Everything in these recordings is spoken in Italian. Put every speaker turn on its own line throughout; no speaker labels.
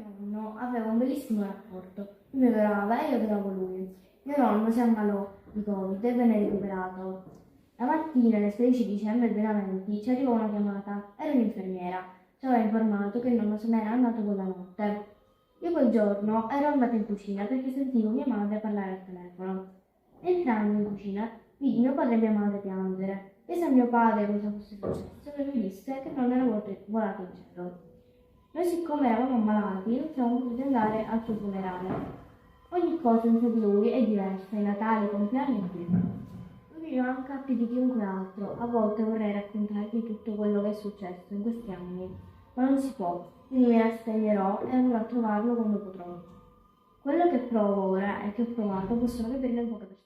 nonno aveva un bellissimo rapporto. Lui mi adorava e io adoravo lui. Mio nonno si ammalò di Covid e venne recuperato. La mattina, alle 16 dicembre 2020, ci arrivò una chiamata. Era un'infermiera. Ci aveva informato che il nonno se n'era andato quella notte. Io quel giorno ero andata in cucina perché sentivo mia madre parlare al telefono. Entrando in cucina, vidi mio padre e mia madre piangere. Chiese a mio padre cosa fosse successo e mi disse che non era volato in cielo. Noi, siccome eravamo ammalati, non siamo potuti andare al suo funerale. Ogni cosa senza di lui è diversa, i Natali, i compleanni e tutto. Lui mi manca più di chiunque altro. A volte vorrei raccontarvi tutto quello che è successo in questi anni, ma non si può, quindi mi rassegnerò e andrò a trovarlo quando potrò. Quello che provo ora e che ho provato possono capirlo in poche persone.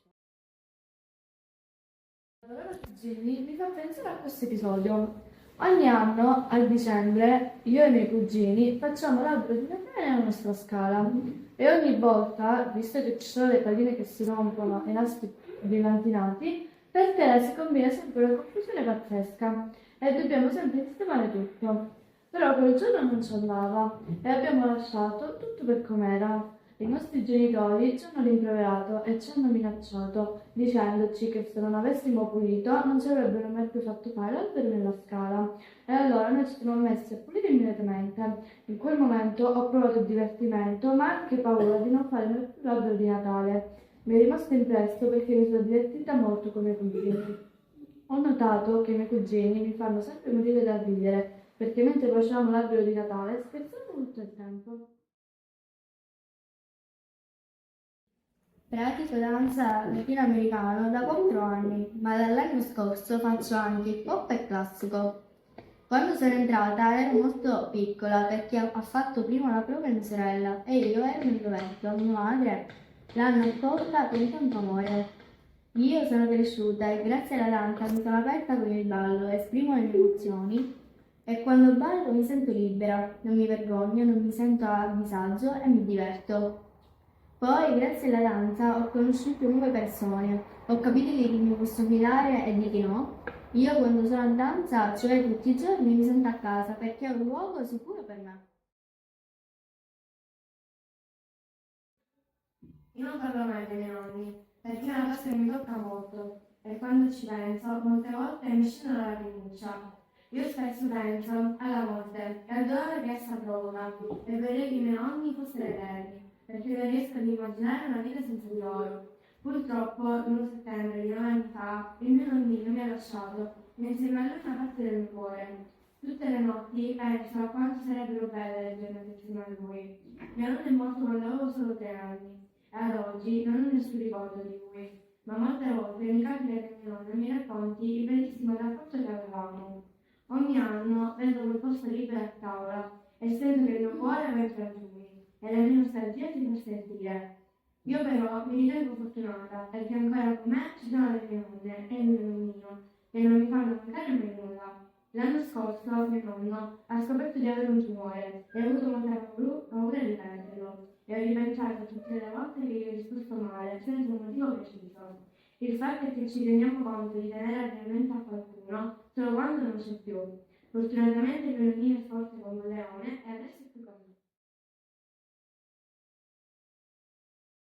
Allora, cugini, mi fa pensare a questo episodio. Ogni anno, a dicembre, io e i miei cugini facciamo l'albero di Natale nella nostra scala e ogni volta, visto che ci sono le palline che si rompono e i nastri brillantinati, per terra si combina sempre una confusione pazzesca e dobbiamo sempre sistemare tutto. Però quel giorno non ci andava e abbiamo lasciato tutto per com'era. I nostri genitori ci hanno rimproverato e ci hanno minacciato, dicendoci che se non avessimo pulito non ci avrebbero mai più fatto fare l'albero nella scala. E allora noi ci siamo messi a pulire immediatamente. In quel momento ho provato divertimento, ma anche paura di non fare mai più l'albero di Natale. Mi è rimasto impresso perché mi sono divertita molto con i miei cugini. Ho notato che i miei cugini mi fanno sempre morire da ridere, perché mentre facevamo l'albero di Natale scherzavamo tutto il tempo.
Pratico danza latinoamericano da 4 anni, ma dall'anno scorso faccio anche hip hop e classico. Quando sono entrata ero molto piccola perché ha fatto prima la prova mia sorella e io ero nel dovetto. Mia madre l'hanno accolta con tanto amore. Io sono cresciuta e grazie alla danza mi sono aperta con il ballo, esprimo le mie emozioni e quando ballo mi sento libera, non mi vergogno, non mi sento a disagio e mi diverto. Poi, grazie alla danza, ho conosciuto nuove persone, ho capito di chi mi posso fidare e di chi no. Io quando sono a danza, cioè tutti i giorni, mi sento a casa perché è un luogo sicuro per me. Io non parlo mai dei miei nonni, perché è una cosa che mi tocca molto e quando ci penso, molte volte mi scende la lacrimuccia. Io spesso penso alla morte e al dolore che essa provoca e vorrei che i miei nonni fossero eterni, perché non riesco ad immaginare una vita senza di loro. Purtroppo, l'1 settembre di 9 anni fa, il mio nonnino mi ha lasciato e insieme a lui una parte del mio cuore. Tutte le notti penso a quanto sarebbero belle le giornate insieme a lui. Mio nonno è morto quando avevo solo 3 anni. Ad oggi non ho nessun ricordo di lui, ma molte volte mi capita che mio nonno mi racconti il bellissimo rapporto che avevamo. Ogni anno vedo quel posto libero a tavola e sento che il mio cuore va in frantumi e la mia nostalgia si fa sentire. Io però mi ritengo fortunata perché ancora con me ci sono le mie nonne e il mio nonnino che non mi fanno mancare mai nulla. L'anno scorso mio nonno ha scoperto di avere un tumore e ho avuto molta paura di perderlo e ho ripensato tutte le volte che gli ho risposto male, senza un motivo preciso. Il fatto è che ci rendiamo conto di tenere realmente a qualcuno solo quando non c'è più. Fortunatamente il mio nonnino è forte come un leone e adesso è qui con me.